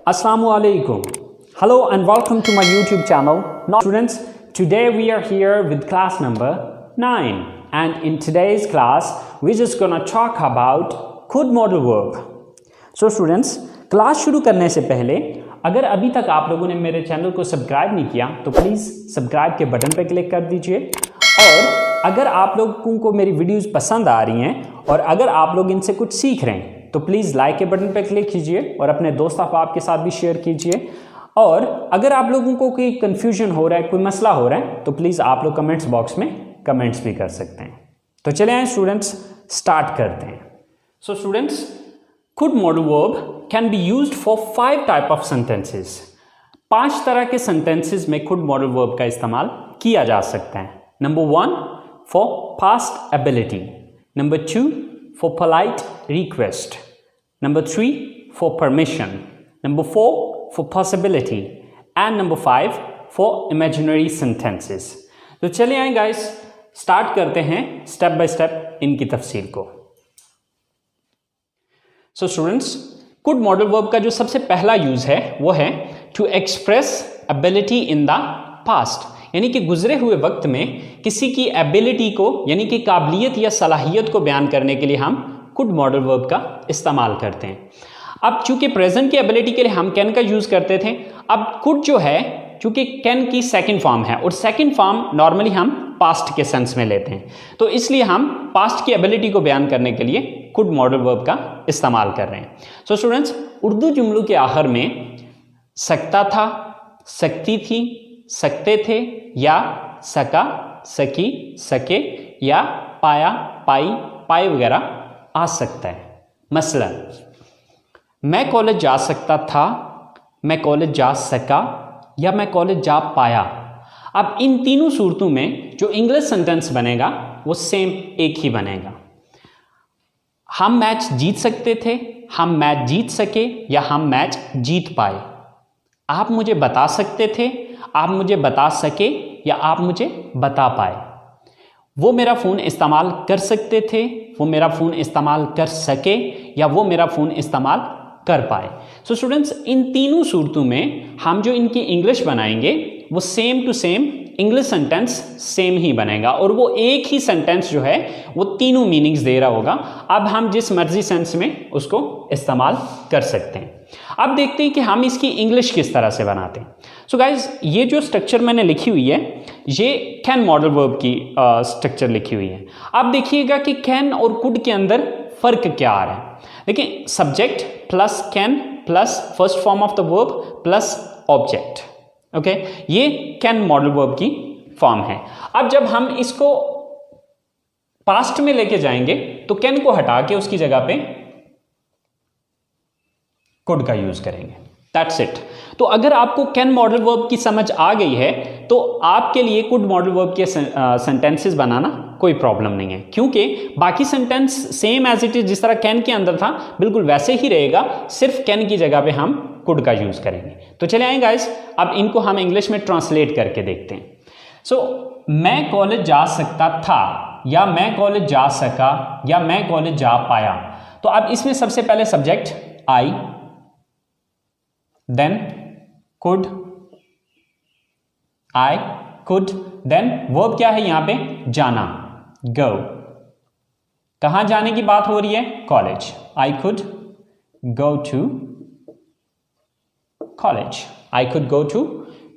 Assalamu alaikum. Hello and welcome to my YouTube channel. Now students, today we are here with class number 9 and in today's class we're just gonna talk about could modal verb. So students, class शुरू करने से पहले अगर अभी तक आप लोगों ने मेरे चैनल को सब्सक्राइब नहीं किया तो प्लीज़ सब्सक्राइब के बटन पर क्लिक कर दीजिए। और अगर आप लोगों को मेरी वीडियोस पसंद आ रही हैं और अगर आप लोग इनसे कुछ सीख रहे हैं तो प्लीज़ लाइक के बटन पर क्लिक कीजिए और अपने दोस्त अहबाब के साथ भी शेयर कीजिए। और अगर आप लोगों को कोई कन्फ्यूजन हो रहा है, कोई मसला हो रहा है तो प्लीज़ आप लोग कमेंट्स बॉक्स में कमेंट्स भी कर सकते हैं। तो चले आए स्टूडेंट्स, स्टार्ट करते हैं। So students, could modal verb can be used for 5 type of sentences. 5 तरह के sentences में could modal verb का इस्तेमाल किया जा सकता है। Number 1 for past ability, Number 2 for polite request, Number 3 for permission, Number 4 for possibility and Number 5 for imaginary sentences. तो चलिए आए गाइस, स्टार्ट करते हैं स्टेप बाय स्टेप इनकी तफसील को। So students, could modal verb का जो सबसे पहला यूज है वो है to express ability in the past, यानी कि गुजरे हुए वक्त में किसी की एबिलिटी को यानी कि काबिलियत या सलाहियत को बयान करने के लिए हम कुड मॉडल वर्ब का इस्तेमाल करते हैं। अब चूंकि प्रेजेंट की एबिलिटी के लिए हम कैन का यूज करते थे, अब कुड जो है चूंकि कैन की सेकंड फॉर्म है और सेकंड फॉर्म नॉर्मली हम पास्ट के सेंस में लेते हैं, तो इसलिए हम पास्ट की एबिलिटी को बयान करने के लिए कुड मॉडल वर्ब का इस्तेमाल कर रहे हैं। सो स्टूडेंट्स, उर्दू जुमलों के आखिर में सकता था, सकती थी, सकते थे या सका, सकी, सके या पाया, पाई, पाए वगैरह आ सकता है। मसलन मैं कॉलेज जा सकता था, मैं कॉलेज जा सका या मैं कॉलेज जा पाया। अब इन तीनों सूरतों में जो इंग्लिश सेंटेंस बनेगा वो सेम एक ही बनेगा। हम मैच जीत सकते थे, हम मैच जीत सके या हम मैच जीत पाए। आप मुझे बता सकते थे, आप मुझे बता सके या आप मुझे बता पाए। वो मेरा फ़ोन इस्तेमाल कर सकते थे, वो मेरा फ़ोन इस्तेमाल कर सके या वो मेरा फ़ोन इस्तेमाल कर पाए। सो स्टूडेंट्स, इन तीनों सूरतों में हम जो इनकी इंग्लिश बनाएंगे वो same to same English sentence same ही बनेगा और वो एक ही सेंटेंस जो है वो तीनों मीनिंग्स दे रहा होगा। अब हम जिस मर्जी सेंस में उसको इस्तेमाल कर सकते हैं। अब देखते हैं कि हम इसकी इंग्लिश किस तरह से बनाते हैं। सो गाइज, ये जो स्ट्रक्चर मैंने लिखी हुई है ये कैन मॉडल वर्ब की स्ट्रक्चर लिखी हुई है। अब देखिएगा कि कैन और कुड के अंदर फर्क क्या आ रहा है। देखिए, subject plus can plus first form of the verb plus object, okay, ये कैन मॉडल वर्ब की फॉर्म है। अब जब हम इसको पास्ट में लेके जाएंगे तो कैन को हटा के उसकी जगह पे कुड का यूज करेंगे। That's it. तो अगर आपको कैन मॉडल वर्ब की समझ आ गई है तो आपके लिए कुड मॉडल वर्ब के सेंटेंसेस बनाना कोई प्रॉब्लम नहीं है, क्योंकि बाकी sentence same as it is जिस तरह कैन के अंदर था बिल्कुल वैसे ही रहेगा, सिर्फ कैन की जगह पे हम कुड का यूज करेंगे। तो चले आए गाइस, अब इनको हम इंग्लिश में ट्रांसलेट करके देखते हैं। सो मैं कॉलेज जा सकता था या मैं कॉलेज जा सका या मैं कॉलेज जा पाया। तो अब इसमें सबसे पहले subject I, then could, I could, then verb क्या है यहां पे, जाना, गो। कहां जाने की बात हो रही है, college. I could go to college, I could go to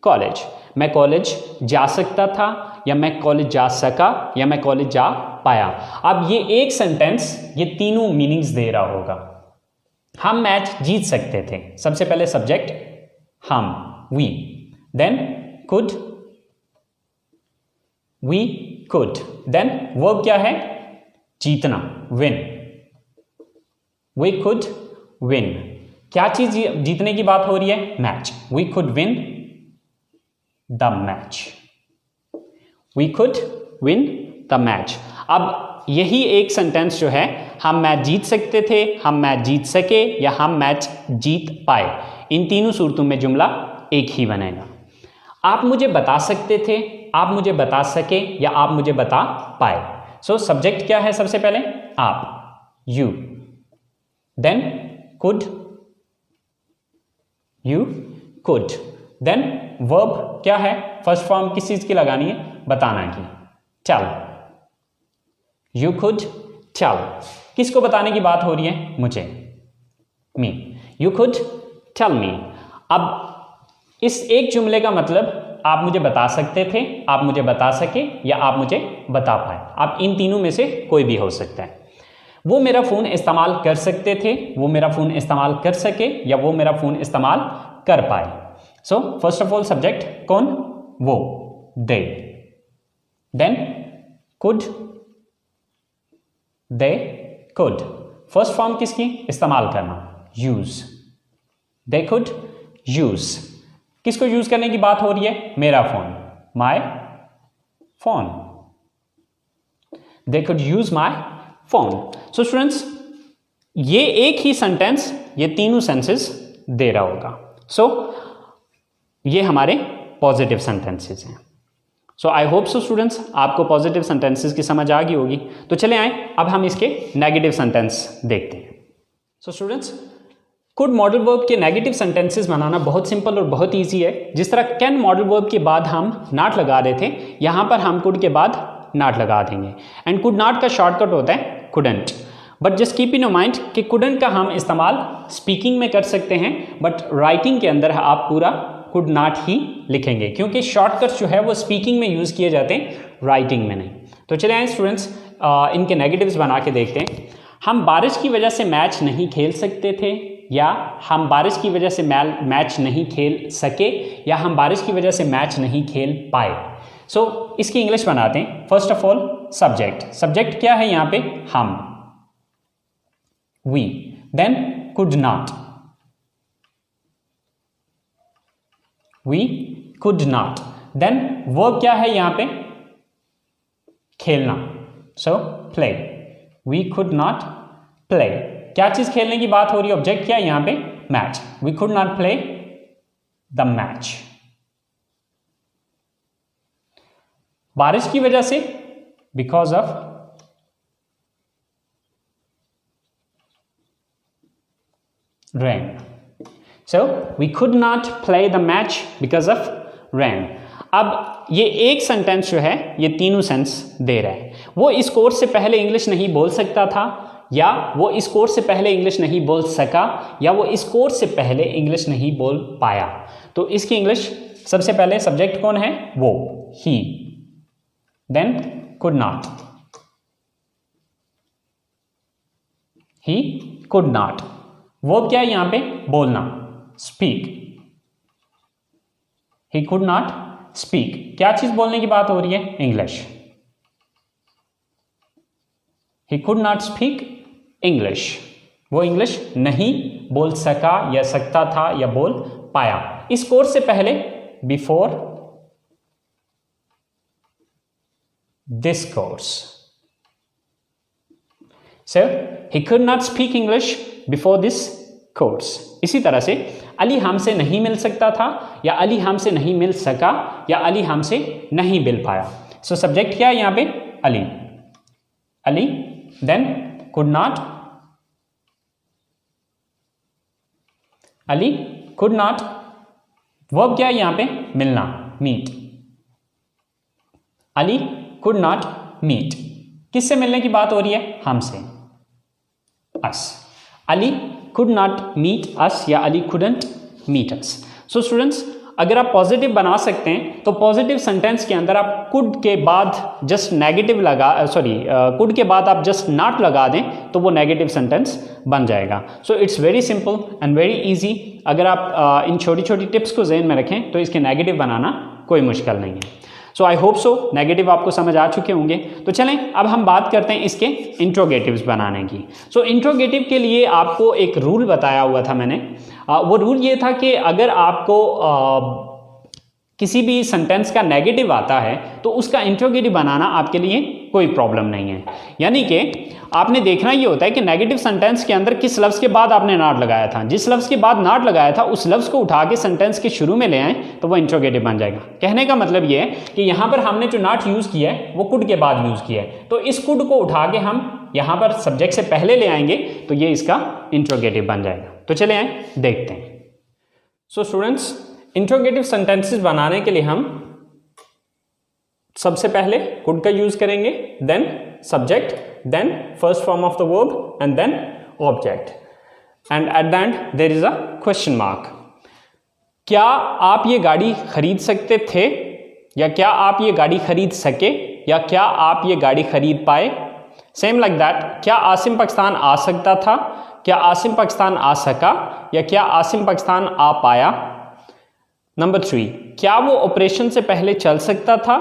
college. मैं कॉलेज जा सकता था या मैं कॉलेज जा सका या मैं कॉलेज जा पाया। अब ये एक सेंटेंस ये तीनों मीनिंग्स दे रहा होगा। हम मैच जीत सकते थे, सबसे पहले सब्जेक्ट हम, we, then could, we could, then verb क्या है, जीतना, विन, वी कुड विन। क्या चीज जीतने की बात हो रही है, match. We could win the match, we could win the match. अब यही एक सेंटेंस जो है, हम मैच जीत सकते थे, हम मैच जीत सके या हम मैच जीत पाए, इन तीनों सूरतों में जुमला एक ही बनेगा। आप मुझे बता सकते थे, आप मुझे बता सके या आप मुझे बता पाए। सो सब्जेक्ट क्या है सबसे पहले, आप, you, then could, you could. Then verb क्या है, फर्स्ट फॉर्म किस चीज की लगानी है, बताना की, टेल। यू कुड टेल, किसको बताने की बात हो रही है, मुझे, me. You could tell me. अब इस एक जुमले का मतलब आप मुझे बता सकते थे, आप मुझे बता सके, या आप मुझे बता पाए। आप इन तीनों में से कोई भी हो सकता है। वो मेरा फोन इस्तेमाल कर सकते थे, वो मेरा फोन इस्तेमाल कर सके, या वो मेरा फोन इस्तेमाल कर पाए। So first of all subject कौन, वो, they. Then could, they could. First form किसकी, इस्तेमाल करना, यूज। दे कुड यूज, किसको यूज करने की बात हो रही है, मेरा phone, my phone. They could use my phone. So students, ये एक ही सेंटेंस ये तीनों सेंसेस दे रहा होगा। सो ये हमारे पॉजिटिव सेंटेंसेस हैं। So I hope so students, आपको पॉजिटिव सेंटेंसेस की समझ आ गई होगी। तो चले आए अब हम इसके नेगेटिव सेंटेंस देखते हैं। सो स्टूडेंट्स, कुड मॉडल वर्ब के नेगेटिव सेंटेंसेस बनाना बहुत सिंपल और बहुत इजी है। जिस तरह कैन मॉडल वर्ब के बाद हम नॉट लगा रहे थे, यहां पर हम कुड के बाद नॉट लगा देंगे। एंड कुड नॉट का शॉर्टकट होता है couldn't. But just keep in your mind कि कुडंट का हम इस्तेमाल स्पीकिंग में कर सकते हैं, बट राइटिंग के अंदर आप पूरा कुड नॉट ही लिखेंगे, क्योंकि शॉर्टकट्स जो है वो स्पीकिंग में यूज किए जाते हैं, राइटिंग में नहीं। तो चले आए स्टूडेंट्स, इनके नेगेटिव्स बना के देखते हैं। हम बारिश की वजह से मैच नहीं खेल सकते थे, या हम बारिश की वजह से मैच नहीं खेल सके, या हम बारिश की वजह से मैच नहीं खेल पाए। सो इसकी इंग्लिश बनाते हैं। First of all subject, subject क्या है यहाँ पे, हम, we. Then could not, we could not. Then verb क्या है यहाँ पे, खेलना, so play. We could not play, क्या चीज खेलने की बात हो रही है, ऑब्जेक्ट क्या है यहाँ पे, match. We could not play the match. बारिश की वजह से, because of rain. So we could not play the match because of rain. अब ये एक सेंटेंस जो है ये तीनों सेंस दे रहा है। वो इस कोर्स से पहले इंग्लिश नहीं बोल सकता था, या वो इस कोर्स से पहले इंग्लिश नहीं बोल सका, या वो इस कोर्स से पहले इंग्लिश नहीं बोल पाया। तो इसकी इंग्लिश सबसे पहले सब्जेक्ट कौन है, वो, he. Then could not, he could not. वो क्या है यहाँ पे, बोलना, speak. He could not speak, क्या चीज बोलने की बात हो रही है, English. He could not speak English, वो इंग्लिश नहीं बोल सका, या सकता था, या बोल पाया। इस कोर्स से पहले, before this course. So he could not speak English before this course. इसी तरह से अली हमसे नहीं मिल सकता था, या अली हमसे नहीं मिल सका, या अली हमसे नहीं मिल पाया। सो सब्जेक्ट क्या है यहाँ पे, Ali, Ali. Then could not, Ali could not. Verb क्या है यहाँ पे, मिलना, meet. Ali could not meet, किससे मिलने की बात हो रही है, हमसे, अस। Ali could not meet us, या Ali couldn't meet us। So students, अगर आप पॉजिटिव बना सकते हैं तो पॉजिटिव सेंटेंस के अंदर आप कुड के बाद जस्ट नेगेटिव कुड के बाद आप जस्ट नॉट लगा दें तो वो नेगेटिव सेंटेंस बन जाएगा। So it's very simple and very easy. अगर आप इन छोटी छोटी टिप्स को ज़हन में रखें तो इसके नेगेटिव बनाना कोई मुश्किल नहीं है। सो आई होप सो नेगेटिव आपको समझ आ चुके होंगे। तो चलें अब हम बात करते हैं इसके इंट्रोगेटिव्स बनाने की। सो इंट्रोगेटिव के लिए आपको एक रूल बताया हुआ था मैंने। वो रूल ये था कि अगर आपको किसी भी सेंटेंस का नेगेटिव आता है तो उसका इंट्रोगेटिव बनाना आपके लिए कोई प्रॉब्लम नहीं है। यानी कि आपने देखना ये होता है कि नेगेटिव सेंटेंस के अंदर किस लफ्ज़ के बाद आपने नॉट लगाया था। जिस लफ्ज़ के बाद नॉट लगाया था उस लफ्ज़ को उठा के सेंटेंस के शुरू में ले आए तो वो इंट्रोगेटिव बन जाएगा। कहने का मतलब ये है कि यहाँ पर हमने जो नॉट यूज़ किया है वो कुड के बाद यूज़ किया है, तो इस कुड को उठा के हम यहाँ पर सब्जेक्ट से पहले ले आएंगे तो ये इसका इंट्रोगेटिव बन जाएगा। तो चले आए देखते हैं। सो स्टूडेंट्स, इंट्रोगेटिव सेंटेंसेस बनाने के लिए हम सबसे पहले कुड का यूज करेंगे, then subject, then first form of the verb and then object, and at the end there is a question mark. क्या आप ये गाड़ी खरीद सकते थे, या क्या आप ये गाड़ी खरीद सके, या क्या आप ये गाड़ी खरीद पाए। सेम लाइक दैट, क्या आसिम पाकिस्तान आ सकता था, क्या आसिम पाकिस्तान आ सका, या क्या आसिम पाकिस्तान आ पाया। नंबर 3, क्या वो ऑपरेशन से पहले चल सकता था,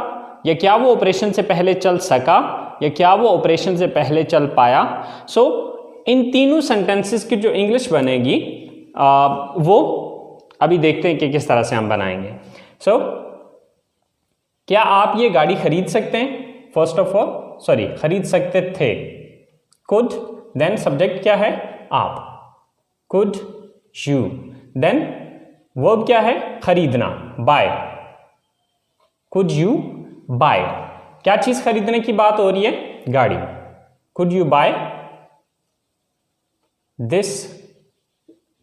या क्या वो ऑपरेशन से पहले चल सका, या क्या वो ऑपरेशन से पहले चल पाया। सो इन तीनों सेंटेंसेस की जो इंग्लिश बनेगी वो अभी देखते हैं कि किस तरह से हम बनाएंगे। सो क्या आप ये गाड़ी खरीद सकते हैं, फर्स्ट ऑफ ऑल, सॉरी खरीद सकते थे, कुड, देन सब्जेक्ट क्या है, आप, कुड यू, देन वर्ब क्या है, खरीदना, बाय, कुड यू बाय। क्या चीज खरीदने की बात हो रही है, गाड़ी, could you buy this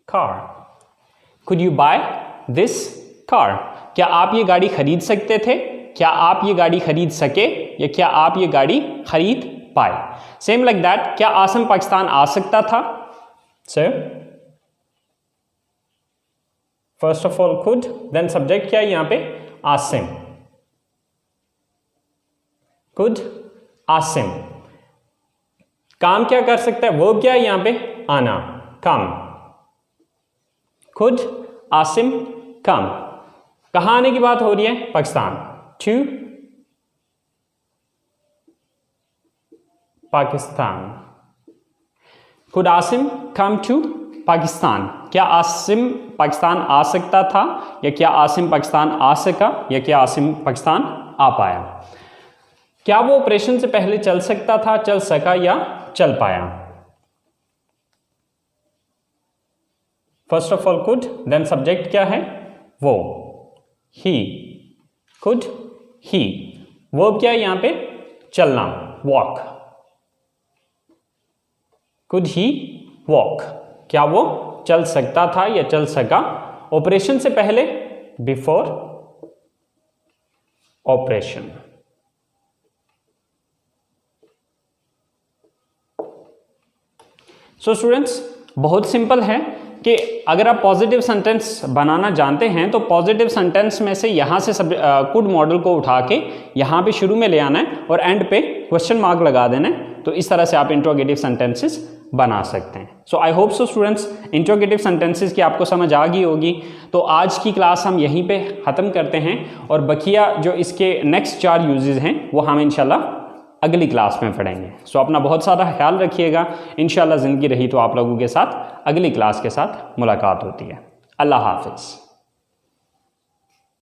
car, could you buy this car. क्या आप ये गाड़ी खरीद सकते थे, क्या आप ये गाड़ी खरीद सके, या क्या आप ये गाड़ी खरीद पाए। सेम लाइक दैट, क्या आसिम पाकिस्तान आ सकता था, सर फर्स्ट ऑफ ऑल खुद, देन सब्जेक्ट क्या है यहां पे, आसिम, कुड आसिम। काम क्या कर सकता है, वर्ब क्या है यहां पे, आना, कम, कुड आसिम कम। कहां आने की बात हो रही है, Pakistan, to Pakistan, could Asim come to Pakistan. क्या आसिम पाकिस्तान आ सकता था, या क्या आसिम पाकिस्तान आ सका, या क्या आसिम पाकिस्तान आ पाया। क्या वो ऑपरेशन से पहले चल सकता था, चल सका, या चल पाया। First of all could, then subject क्या है, वो, ही, कुड ही। वर्ब क्या है यहां पे, चलना, वॉक, कुड ही वॉक। क्या वो चल सकता था या चल सका, ऑपरेशन से पहले, बिफोर ऑपरेशन। सो स्टूडेंट्स, बहुत सिंपल है कि अगर आप पॉजिटिव सेंटेंस बनाना जानते हैं तो पॉजिटिव सेंटेंस में से यहाँ से कुड मॉडल को उठा के यहाँ पे शुरू में ले आना है और एंड पे क्वेश्चन मार्क लगा देना है। तो इस तरह से आप इंट्रोगेटिव सेंटेंसेस बना सकते हैं। So I hope so students, interrogative sentences की आपको समझ आ गई होगी। तो आज की क्लास हम यहीं पे ख़त्म करते हैं और बकिया जो इसके नेक्स्ट 4 यूजेस हैं वो हम इंशाल्लाह अगली क्लास में पढ़ेंगे। सो अपना बहुत सारा ख्याल रखिएगा। इंशाल्लाह ज़िंदगी रही तो आप लोगों के साथ अगली क्लास के साथ मुलाकात होती है। अल्लाह हाफिज़।